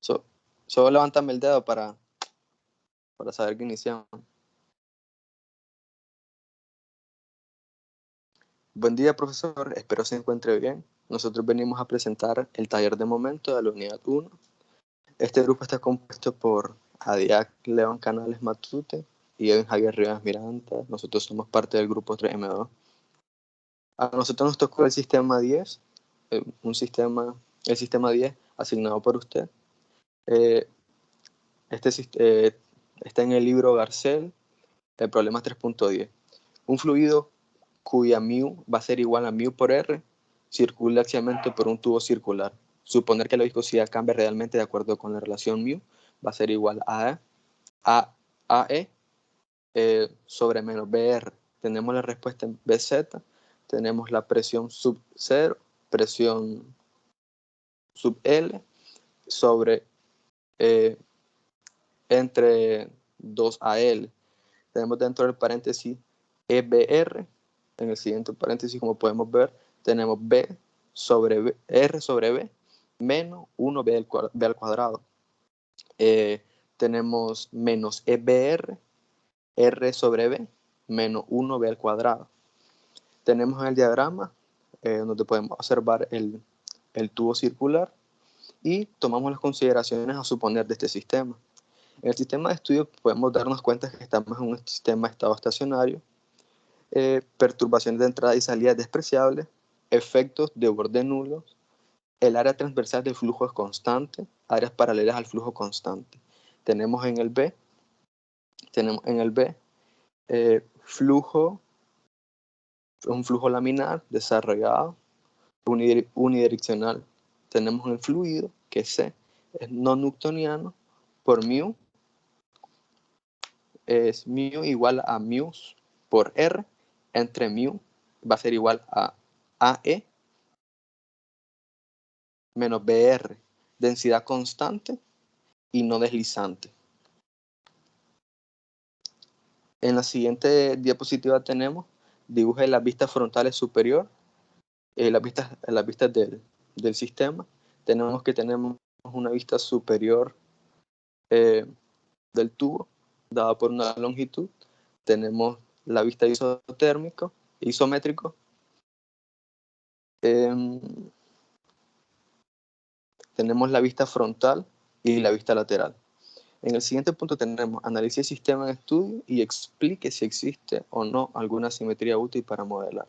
So- Solo levántame el dedo para saber que iniciamos. Buen día, profesor. Espero se encuentre bien. Nosotros venimos a presentar el taller de momento de la unidad 1. Este grupo está compuesto por Adiac León Canales Matute y Edwin Javier Rivas Miranda. Nosotros somos parte del grupo 3M2. A nosotros nos tocó el sistema 10, el sistema 10 asignado por usted. Está en el libro Garcel, el problema 3.10. Un fluido cuya mu va a ser igual a mu por r circula axialmente por un tubo circular. Suponer que la viscosidad cambia realmente de acuerdo con la relación mu va a ser igual a AE sobre menos BR. Tenemos la respuesta en BZ, tenemos la presión sub 0, presión sub L sobre entre 2AL. Tenemos dentro del paréntesis EBR. En el siguiente paréntesis, como podemos ver, tenemos B sobre B, R sobre B menos 1B al cuadrado. Tenemos menos EBR, R sobre B menos 1B al cuadrado. Tenemos en el diagrama donde podemos observar el tubo circular y tomamos las consideraciones a suponer de este sistema. En el sistema de estudio podemos darnos cuenta que estamos en un sistema de estado estacionario, perturbaciones de entrada y salida despreciables, efectos de borde nulos, el área transversal del flujo es constante, áreas paralelas al flujo constante. Tenemos en el B un flujo laminar desarrollado, unidireccional. Tenemos el fluido, que C es no newtoniano, por mu es mu igual a mu por R, entre mu va a ser igual a AE menos BR, densidad constante y no deslizante. En la siguiente diapositiva tenemos dibuje las vistas frontales superior, las vistas del sistema. Tenemos una vista superior del tubo, dada por una longitud. Tenemos la vista isométrico. Tenemos la vista frontal y la vista lateral. En el siguiente punto tenemos analice el sistema en estudio y explique si existe o no alguna simetría útil para modelar.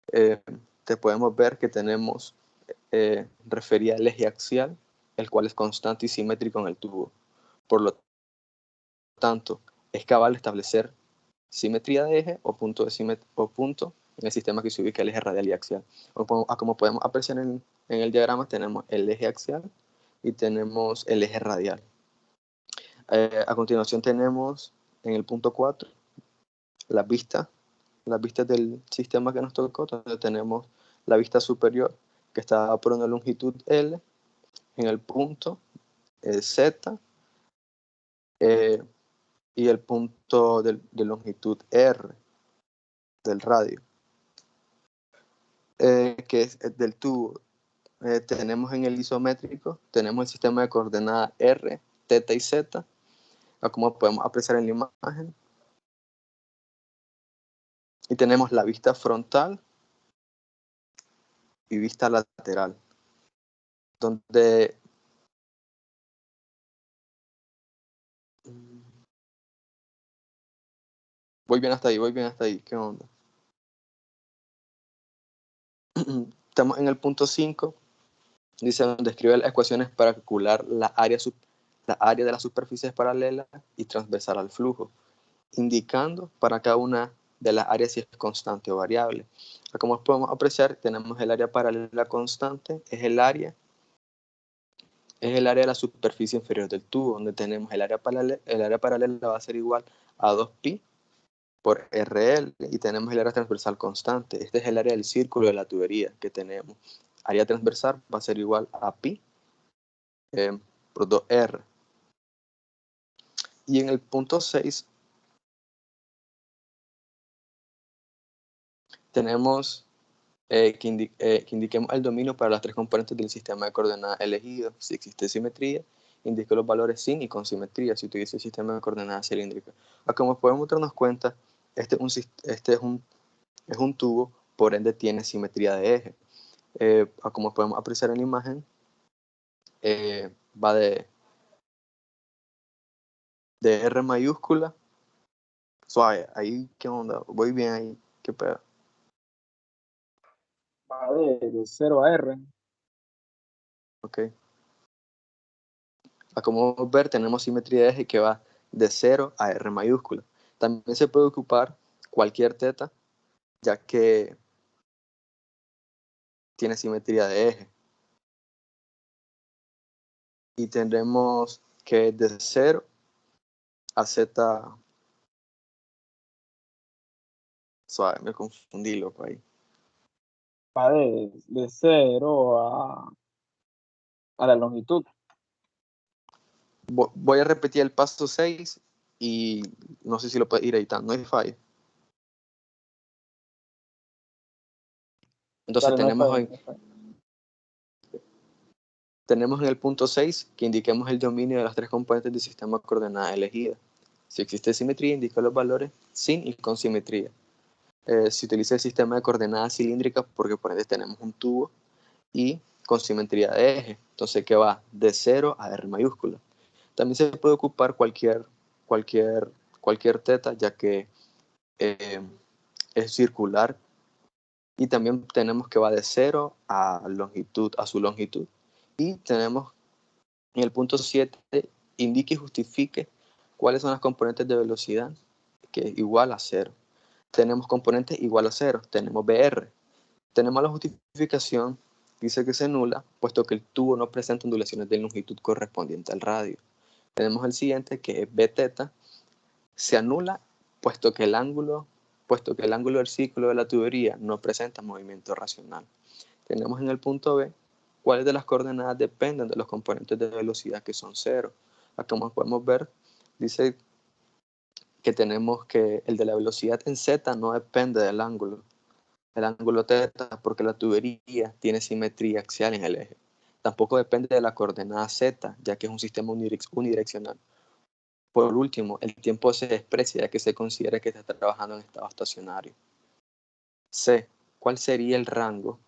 Te podemos ver que tenemos referida al eje axial, el cual es constante y simétrico en el tubo. Por lo tanto, es cabal establecer simetría de eje o punto en el sistema que se ubica el eje radial y axial. Como podemos apreciar en el diagrama, tenemos el eje axial y tenemos el eje radial. A continuación tenemos en el punto 4 las vistas del sistema que nos tocó, donde tenemos la vista superior que está por una longitud L, en el punto Z y el punto de longitud R del radio, que es del tubo. Tenemos en el isométrico, tenemos el sistema de coordenadas R, θ y Z, como podemos apreciar en la imagen. Y tenemos la vista frontal y vista lateral, donde voy bien hasta ahí, ¿qué onda? Estamos en el punto 5, dice donde escribe las ecuaciones para calcular la área de las superficies paralelas y transversal al flujo, indicando para cada una de las áreas si es constante o variable. Como podemos apreciar, tenemos el área paralela constante, es el área de la superficie inferior del tubo, donde tenemos el área paralela va a ser igual a 2pi por RL y tenemos el área transversal constante. Este es el área del círculo de la tubería que tenemos. Área transversal va a ser igual a pi por 2R. Y en el punto 6 tenemos que indiquemos el dominio para las tres componentes del sistema de coordenadas elegido. Si existe simetría, indique los valores sin y con simetría si utiliza el sistema de coordenadas cilíndricas. Como podemos darnos cuenta, este es un tubo, por ende tiene simetría de eje. Como podemos apreciar en la imagen, va de R mayúscula. Suave, ahí, ¿qué onda? Voy bien ahí, qué pedo. Va de 0 a R. Ok. Como podemos ver, tenemos simetría de eje que va de 0 a R mayúscula. También se puede ocupar cualquier teta, ya que tiene simetría de eje. Y tendremos que de 0 a Z. Suave, me confundí, loco, ahí. Va de 0 a la longitud. Voy a repetir el paso 6 y no sé si lo puedes ir editando, no hay fallo. Entonces Dale, no hay fallo, no hay fallo. Tenemos en el punto 6 que indiquemos el dominio de las tres componentes del sistema de coordenadas elegida. Si existe simetría, indica los valores sin y con simetría. Se utiliza el sistema de coordenadas cilíndricas porque por ende tenemos un tubo y con simetría de eje, entonces que va de 0 a R mayúscula. También se puede ocupar cualquier teta, ya que es circular, y también tenemos que va de 0 a su longitud. Y tenemos en el punto 7, indique y justifique cuáles son las componentes de velocidad, que es igual a 0. Tenemos componentes igual a 0, tenemos BR. Tenemos la justificación, dice que se nula, puesto que el tubo no presenta ondulaciones de longitud correspondiente al radio. Tenemos el siguiente, que es Bθ, se anula, puesto que el ángulo del círculo de la tubería no presenta movimiento racional. Tenemos en el punto B, cuáles de las coordenadas dependen de los componentes de velocidad que son 0. Como podemos ver, dice que tenemos que el de la velocidad en Z no depende del ángulo. El ángulo θ, porque la tubería tiene simetría axial en el eje. Tampoco depende de la coordenada Z, ya que es un sistema unidireccional. Por último, el tiempo se desprecia, ya que se considera que está trabajando en estado estacionario. C. ¿Cuál sería el rango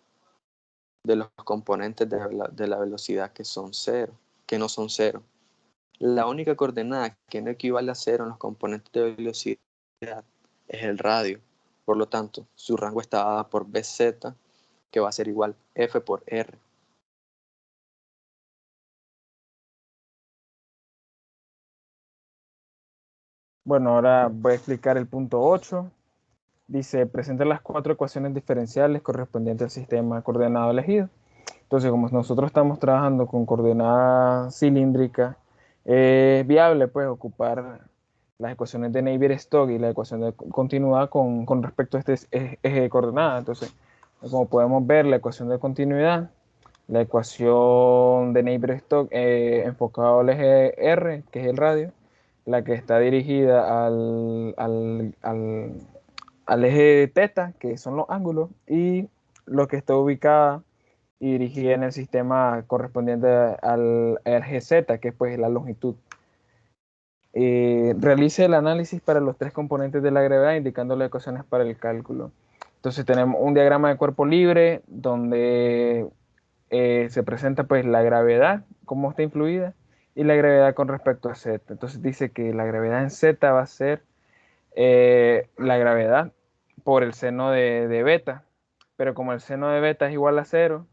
de los componentes de la velocidad que no son 0? La única coordenada que no equivale a 0 en los componentes de velocidad es el radio. Por lo tanto, su rango está dado por Bz, que va a ser igual F por R. Bueno, ahora voy a explicar el punto 8. Dice, presenta las 4 ecuaciones diferenciales correspondientes al sistema coordenado elegido. Entonces, como nosotros estamos trabajando con coordenada cilíndrica, es viable pues ocupar las ecuaciones de Navier-Stokes y la ecuación de continuidad con respecto a este eje de coordenadas. Entonces, como podemos ver, la ecuación de continuidad, la ecuación de Navier-Stokes enfocado al eje R, que es el radio, la que está dirigida al eje θ, que son los ángulos, y lo que está ubicada y dirigida en el sistema correspondiente al eje Z, que es pues la longitud. Realice el análisis para los tres componentes de la gravedad, indicando las ecuaciones para el cálculo. Entonces tenemos un diagrama de cuerpo libre donde se presenta pues la gravedad, cómo está influida, y la gravedad con respecto a Z. Entonces dice que la gravedad en Z va a ser la gravedad por el seno de beta, pero como el seno de beta es igual a 0,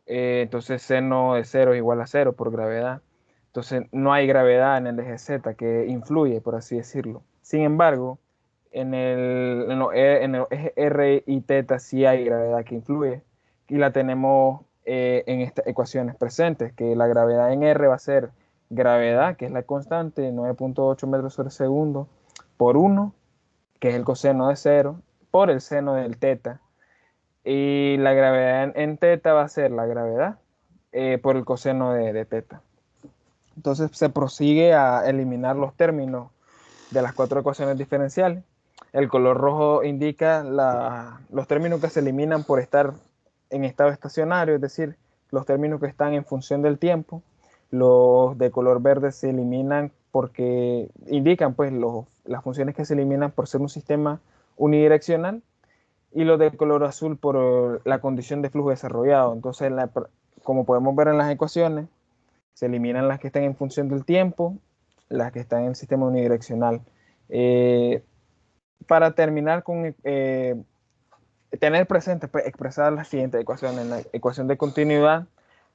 entonces seno de 0 es igual a 0 por gravedad. Entonces no hay gravedad en el eje Z que influye, por así decirlo. Sin embargo, en el eje R y θ sí hay gravedad que influye, y la tenemos en estas ecuaciones presentes, que la gravedad en R va a ser gravedad, que es la constante, 9.8 metros sobre segundo, por 1, que es el coseno de 0, por el seno del θ. Y la gravedad en θ va a ser la gravedad por el coseno de θ. Entonces se prosigue a eliminar los términos de las 4 ecuaciones diferenciales. El color rojo indica los términos que se eliminan por estar en estado estacionario, es decir, los términos que están en función del tiempo. Los de color verde se eliminan porque indican pues las funciones que se eliminan por ser un sistema unidireccional, y los de color azul por la condición de flujo desarrollado. Entonces, como podemos ver en las ecuaciones, se eliminan las que están en función del tiempo, las que están en el sistema unidireccional. Para terminar con tener presente, pues, expresar la siguiente ecuación. En la ecuación de continuidad,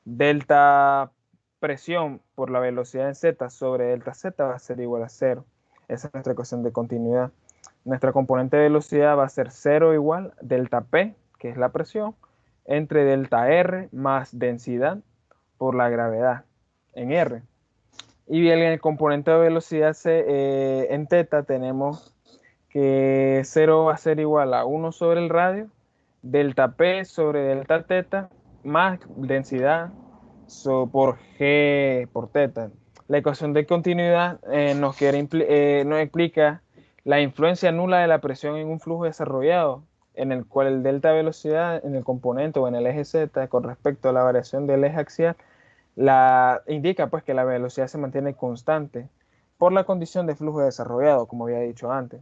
delta presión por la velocidad en z sobre delta z va a ser igual a 0. Esa es nuestra ecuación de continuidad. Nuestra componente de velocidad va a ser 0 igual delta P, que es la presión, entre delta R más densidad por la gravedad en R. Y bien, en el componente de velocidad en θ tenemos que 0 va a ser igual a 1 sobre el radio, delta P sobre delta θ, más densidad por G por θ. La ecuación de continuidad nos explica la influencia nula de la presión en un flujo desarrollado, en el cual el delta velocidad en el componente o en el eje Z con respecto a la variación del eje axial indica pues que la velocidad se mantiene constante por la condición de flujo desarrollado, como había dicho antes.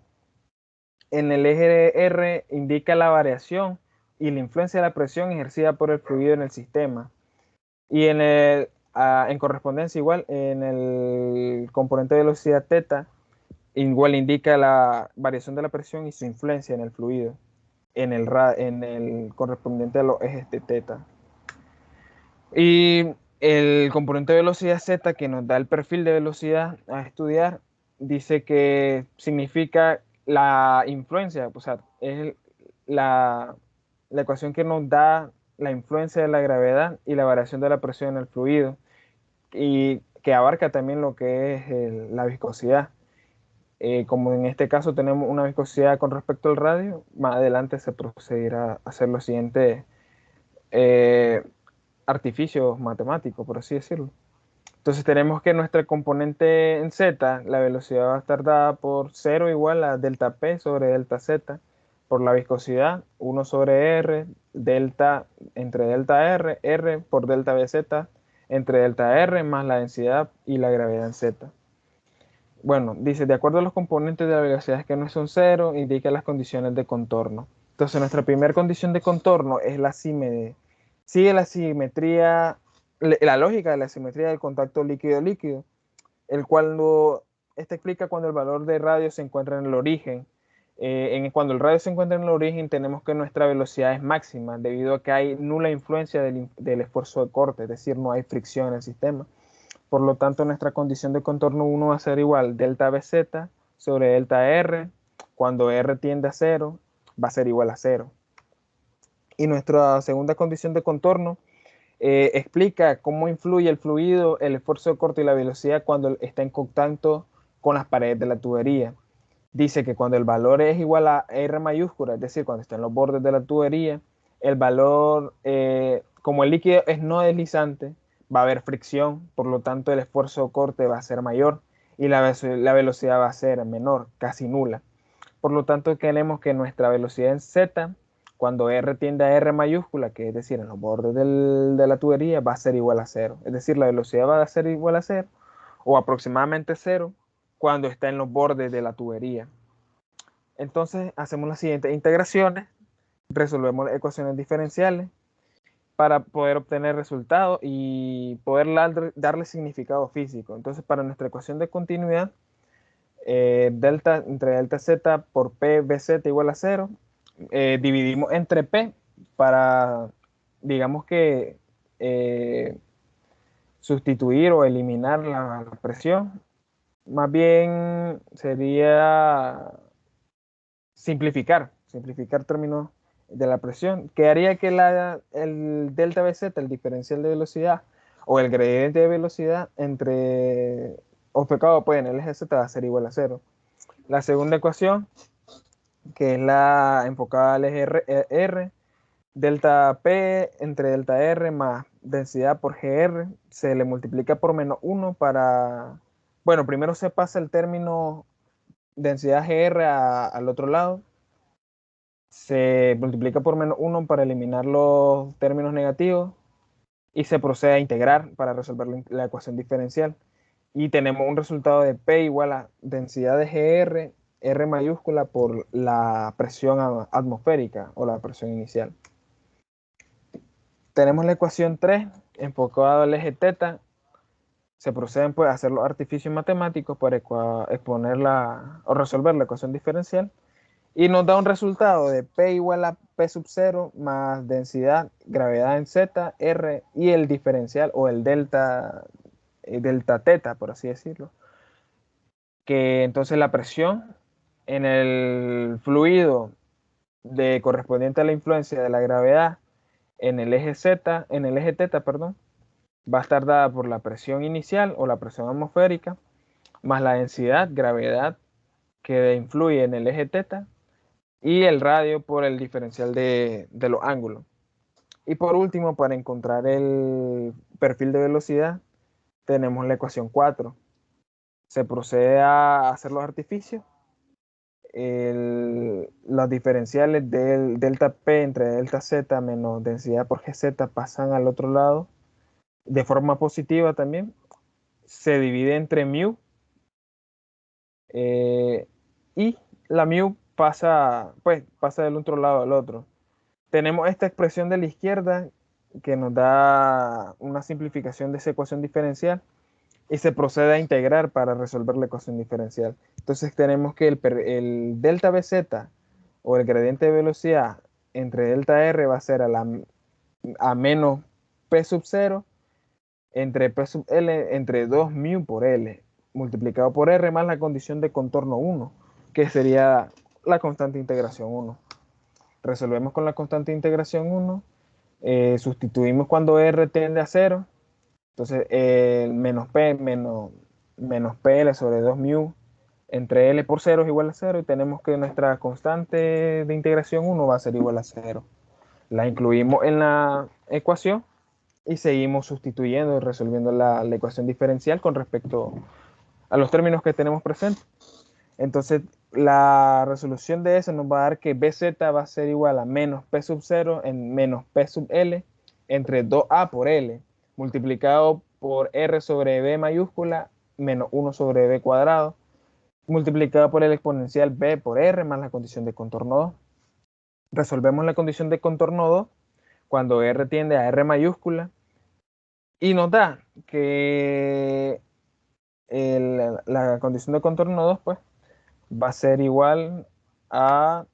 En el eje R indica la variación y la influencia de la presión ejercida por el fluido en el sistema. Y en correspondencia igual, en el componente de velocidad θ, igual indica la variación de la presión y su influencia en el fluido, en el correspondiente a los ejes de θ. Y el componente de velocidad z, que nos da el perfil de velocidad a estudiar, dice que significa la influencia, o sea, es la ecuación que nos da la influencia de la gravedad y la variación de la presión en el fluido, y que abarca también lo que es la viscosidad. Como en este caso tenemos una viscosidad con respecto al radio, más adelante se procederá a hacer los siguientes artificios matemáticos, por así decirlo. Entonces tenemos que nuestra componente en z, la velocidad va a estar dada por 0 igual a delta P sobre delta Z, por la viscosidad, 1 sobre R, delta entre delta R, R por delta BZ, entre delta R más la densidad y la gravedad en Z. Bueno, dice, de acuerdo a los componentes de la velocidad que no son 0, indica las condiciones de contorno. Entonces nuestra primera condición de contorno es sigue la simetría, la lógica de la simetría del contacto líquido-líquido, el cual este explica cuando el valor de radio se encuentra en el origen. Cuando el radio se encuentra en el origen, tenemos que nuestra velocidad es máxima, debido a que hay nula influencia del esfuerzo de corte, es decir, no hay fricción en el sistema. Por lo tanto, nuestra condición de contorno 1 va a ser igual delta BZ sobre delta R. Cuando R tiende a 0, va a ser igual a 0. Y nuestra segunda condición de contorno explica cómo influye el fluido, el esfuerzo de corte y la velocidad cuando está en contacto con las paredes de la tubería. Dice que cuando el valor es igual a R mayúscula, es decir, cuando está en los bordes de la tubería, el valor, como el líquido es no deslizante, va a haber fricción, por lo tanto el esfuerzo de corte va a ser mayor y la velocidad va a ser menor, casi nula. Por lo tanto, queremos que nuestra velocidad en Z, cuando R tiende a R mayúscula, que es decir, en los bordes de la tubería, va a ser igual a 0. Es decir, la velocidad va a ser igual a 0 o aproximadamente 0 cuando está en los bordes de la tubería. Entonces, hacemos las siguientes integraciones, resolvemos ecuaciones diferenciales para poder obtener resultados y poder darle significado físico. Entonces, para nuestra ecuación de continuidad, delta entre delta z por p bz igual a 0, dividimos entre p para, digamos que, sustituir o eliminar la presión. Más bien sería simplificar términos de la presión, que haría que el delta BZ, el diferencial de velocidad o el gradiente de velocidad obfuscado pues en el eje Z va a ser igual a 0. La segunda ecuación, que es la enfocada al eje R, delta P entre delta R más densidad por GR, se le multiplica por menos 1 para, bueno, primero se pasa el término densidad GR al otro lado, se multiplica por -1 para eliminar los términos negativos y se procede a integrar para resolver la ecuación diferencial. Y tenemos un resultado de P igual a densidad de GR, R mayúscula por la presión atmosférica o la presión inicial. Tenemos la ecuación 3 enfocada al eje teta. Se proceden pues a hacer los artificios matemáticos para exponer o resolver la ecuación diferencial. Y nos da un resultado de P igual a P sub 0 más densidad, gravedad en Z, R y el diferencial o el delta teta, por así decirlo. Que entonces la presión en el fluido correspondiente a la influencia de la gravedad en el eje teta, perdón, va a estar dada por la presión inicial o la presión atmosférica más la densidad, gravedad que influye en el eje teta y el radio por el diferencial de los ángulos. Y por último, para encontrar el perfil de velocidad, tenemos la ecuación 4. Se procede a hacer los artificios. Los diferenciales del delta P entre delta Z menos densidad por GZ pasan al otro lado de forma positiva también. Se divide entre mu y la mu pasa del otro lado al otro. Tenemos esta expresión de la izquierda que nos da una simplificación de esa ecuación diferencial y se procede a integrar para resolver la ecuación diferencial. Entonces tenemos que el delta BZ o el gradiente de velocidad entre delta R va a ser a menos P sub 0 entre P sub L entre 2 mu por L multiplicado por R más la condición de contorno 1, que sería la constante de integración 1. Resolvemos con la constante de integración 1, sustituimos cuando R tiende a 0, entonces menos PL sobre 2 mu entre L por 0 es igual a 0 y tenemos que nuestra constante de integración 1 va a ser igual a 0. La incluimos en la ecuación y seguimos sustituyendo y resolviendo la ecuación diferencial con respecto a los términos que tenemos presentes. Entonces, la resolución de eso nos va a dar que BZ va a ser igual a menos P sub 0 en menos P sub L entre 2A por L multiplicado por R sobre B mayúscula menos 1 sobre B cuadrado multiplicado por el exponencial B por R más la condición de contorno 2. Resolvemos la condición de contorno 2 cuando R tiende a R mayúscula y nos da que la condición de contorno 2 pues va a ser igual a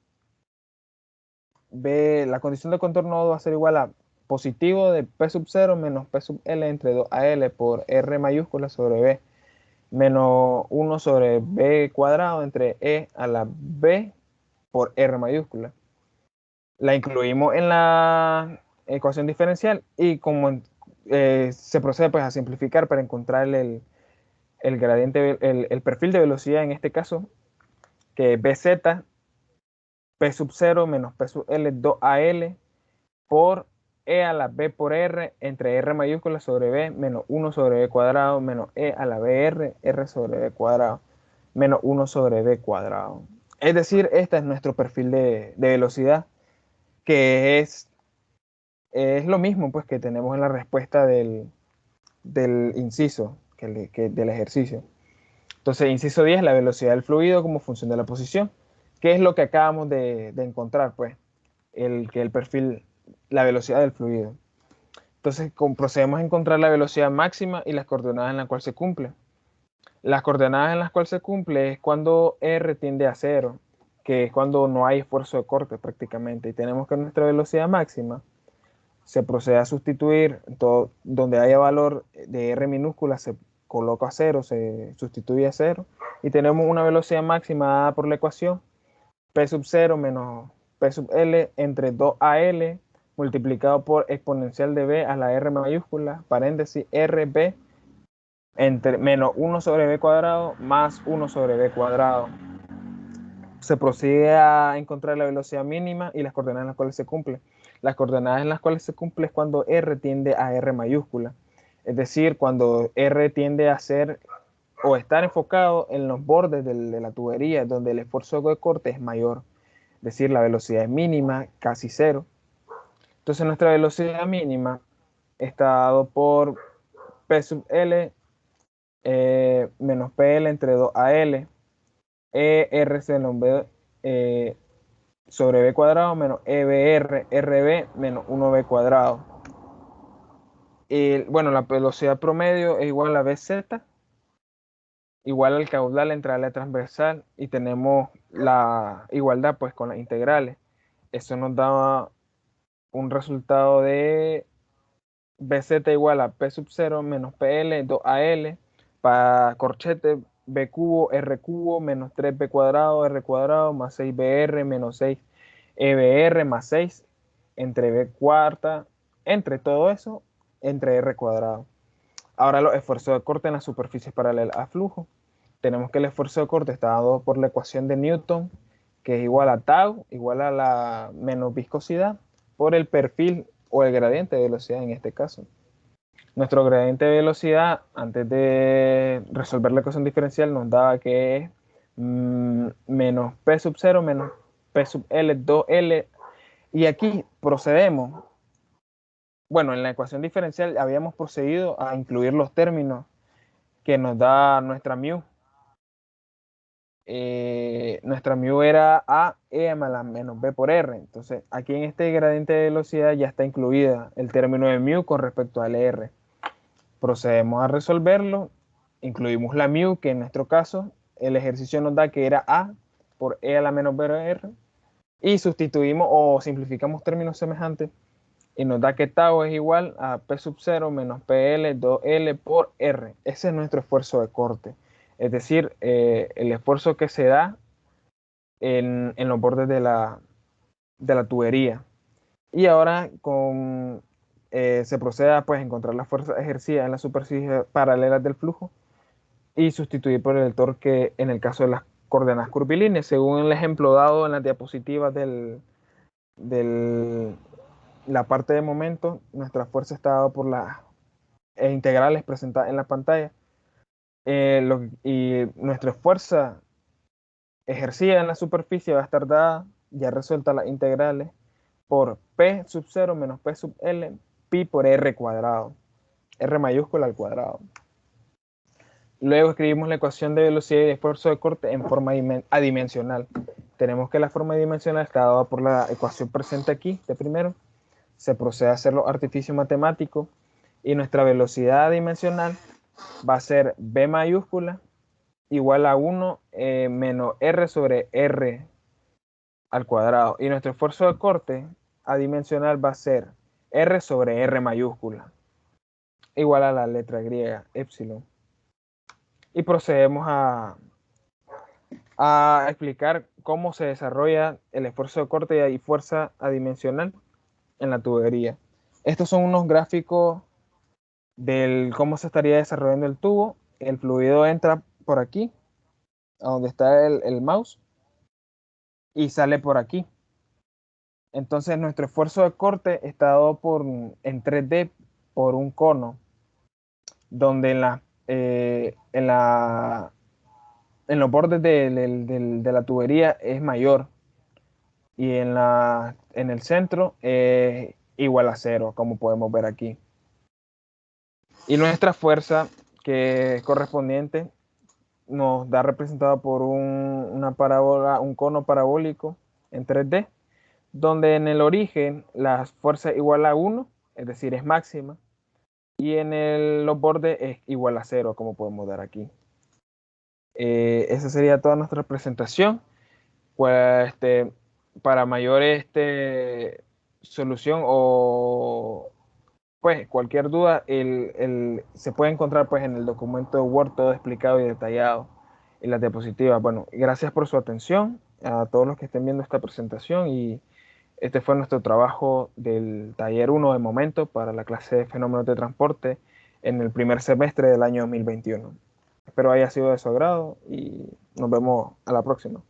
B, la condición de contorno 2 va a ser igual a positivo de P sub 0 menos P sub L entre 2AL por R mayúscula sobre B menos 1 sobre B cuadrado entre E a la B por R mayúscula. La incluimos en la ecuación diferencial y como se procede pues a simplificar para encontrar el gradiente, el perfil de velocidad en este caso, que es BZ, P sub 0 menos P sub L 2AL por E a la B por R entre R mayúscula sobre B menos 1 sobre B cuadrado menos E a la BR, R sobre B cuadrado menos 1 sobre B cuadrado. Es decir, este es nuestro perfil de velocidad, que es lo mismo pues que tenemos en la respuesta del inciso, del ejercicio. Entonces, inciso 10, la velocidad del fluido como función de la posición. ¿Qué es lo que acabamos de encontrar? Pues el perfil, la velocidad del fluido. Entonces, procedemos a encontrar la velocidad máxima y las coordenadas en las cuales se cumple. Las coordenadas en las cuales se cumple es cuando R tiende a 0, que es cuando no hay esfuerzo de corte prácticamente. Y tenemos que nuestra velocidad máxima se procede a sustituir todo, donde haya valor de R minúscula, se coloca a 0, se sustituye a 0. Y tenemos una velocidad máxima dada por la ecuación P sub 0 menos P sub L entre 2AL multiplicado por exponencial de B a la R mayúscula, paréntesis, RB, entre menos 1 sobre B cuadrado más 1 sobre B cuadrado. Se procede a encontrar la velocidad mínima y las coordenadas en las cuales se cumple. Las coordenadas en las cuales se cumple es cuando R tiende a R mayúscula. Es decir, cuando R tiende a ser o estar enfocado en los bordes de la tubería, donde el esfuerzo de corte es mayor, es decir, la velocidad es mínima, casi cero. Entonces nuestra velocidad mínima está dado por P sub L menos PL entre 2AL, ER sobre B cuadrado menos EBR, RB menos 1B cuadrado. Y, bueno, la velocidad promedio es igual a BZ, igual al caudal entre la transversal, y tenemos la igualdad pues con las integrales. Eso nos da un resultado de BZ igual a P sub 0 menos PL 2AL para corchete B cubo R cubo menos 3B cuadrado R cuadrado más 6BR menos 6 EBR más 6 entre B cuarta, entre todo eso, entre R cuadrado. Ahora los esfuerzos de corte en las superficies paralelas a flujo. Tenemos que el esfuerzo de corte está dado por la ecuación de Newton, que es igual a tau, igual a la menos viscosidad, por el perfil o el gradiente de velocidad en este caso. Nuestro gradiente de velocidad, antes de resolver la ecuación diferencial, nos daba que es menos P sub 0 menos P sub L 2L. Y aquí procedemos. Bueno, en la ecuación diferencial habíamos procedido a incluir los términos que nos da nuestra mu. Nuestra mu era A, E más la menos B por R. Entonces, aquí en este gradiente de velocidad ya está incluida el término de mu con respecto al R. Procedemos a resolverlo. Incluimos la mu, que en nuestro caso el ejercicio nos da que era A por E a la menos B por R. Y sustituimos o simplificamos términos semejantes y nos da que tau es igual a P sub 0 menos PL 2L por R. Ese es nuestro esfuerzo de corte. Es decir, el esfuerzo que se da en los bordes de la tubería. Y ahora se procede a pues, encontrar la fuerza ejercida en las superficies paralelas del flujo y sustituir por el torque en el caso de las coordenadas curvilíneas, según el ejemplo dado en las diapositivas de la parte de momento. Nuestra fuerza está dada por las integrales presentadas en la pantalla. Y nuestra fuerza ejercida en la superficie va a estar dada, ya resuelta las integrales, por P sub 0 menos P sub L, pi por R cuadrado, R mayúscula al cuadrado. Luego escribimos la ecuación de velocidad y de esfuerzo de corte en forma adimensional. Tenemos que la forma adimensional está dada por la ecuación presente aquí, de primero. Se procede a hacer los artificios matemáticos y nuestra velocidad adimensional va a ser B mayúscula igual a 1 menos R sobre R al cuadrado. Y nuestro esfuerzo de corte adimensional va a ser R sobre R mayúscula igual a la letra griega, epsilon. Y procedemos a explicar cómo se desarrolla el esfuerzo de corte y fuerza adimensional en la tubería. Estos son unos gráficos del cómo se estaría desarrollando el tubo. El fluido entra por aquí, a donde está el mouse, y sale por aquí. Entonces nuestro esfuerzo de corte está dado en 3D por un cono, donde en los bordes de la tubería es mayor y en el centro es igual a 0, como podemos ver aquí. Y nuestra fuerza, que es correspondiente, nos da representado por una parábola, un cono parabólico en 3D, donde en el origen la fuerza es igual a 1, es decir, es máxima, y en los bordes es igual a 0, como podemos ver aquí. Esa sería toda nuestra presentación. Pues, para mayor solución o pues cualquier duda, se puede encontrar pues en el documento de Word todo explicado y detallado en las diapositivas. Bueno, gracias por su atención a todos los que estén viendo esta presentación, y este fue nuestro trabajo del taller 1 de momento para la clase de fenómenos de transporte en el primer semestre del año 2021. Espero haya sido de su agrado y nos vemos a la próxima.